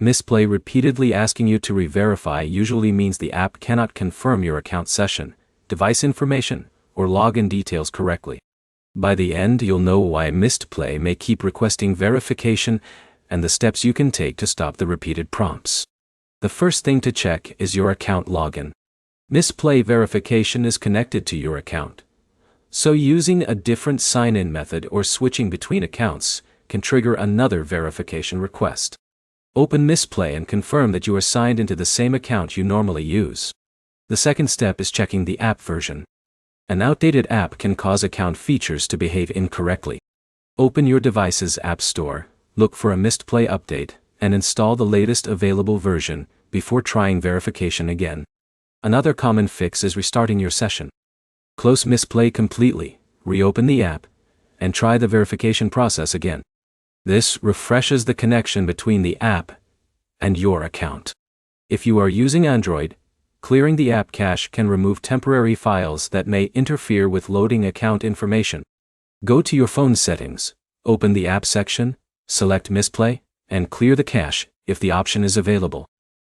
Mistplay repeatedly asking you to re-verify usually means the app cannot confirm your account session, device information, or login details correctly. By the end, you'll know why Mistplay may keep requesting verification and the steps you can take to stop the repeated prompts. The first thing to check is your account login. Mistplay verification is connected to your account, so using a different sign-in method or switching between accounts can trigger another verification request. Open Mistplay and confirm that you are signed into the same account you normally use. The second step is checking the app version. An outdated app can cause account features to behave incorrectly. Open your device's app store, look for a Mistplay update, and install the latest available version before trying verification again. Another common fix is restarting your session. Close Mistplay completely, reopen the app, and try the verification process again. This refreshes the connection between the app and your account. If you are using Android, clearing the app cache can remove temporary files that may interfere with loading account information. Go to your phone settings, open the app section, select Mistplay, and clear the cache if the option is available.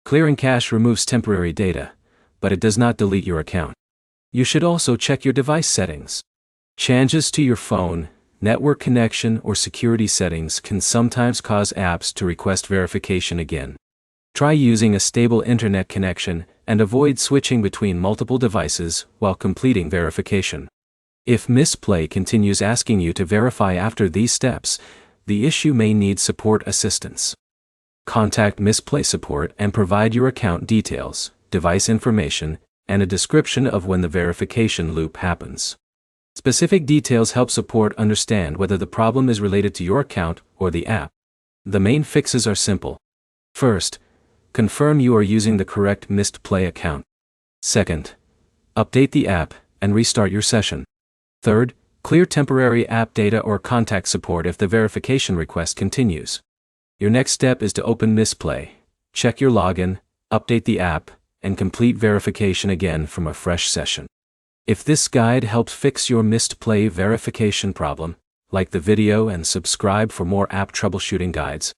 Clearing cache removes temporary data, but it does not delete your account. You should also check your device settings. Changes to your phone, network connection, or security settings can sometimes cause apps to request verification again. Try using a stable internet connection and avoid switching between multiple devices while completing verification. If Mistplay continues asking you to verify after these steps, the issue may need support assistance. Contact Mistplay support and provide your account details, device information, and a description of when the verification loop happens. Specific details help support understand whether the problem is related to your account or the app. The main fixes are simple. First, confirm you are using the correct Mistplay account. Second, update the app and restart your session. Third, clear temporary app data or contact support if the verification request continues. Your next step is to open Mistplay, check your login, update the app, and complete verification again from a fresh session. If this guide helped fix your Mistplay verification problem, like the video and subscribe for more app troubleshooting guides.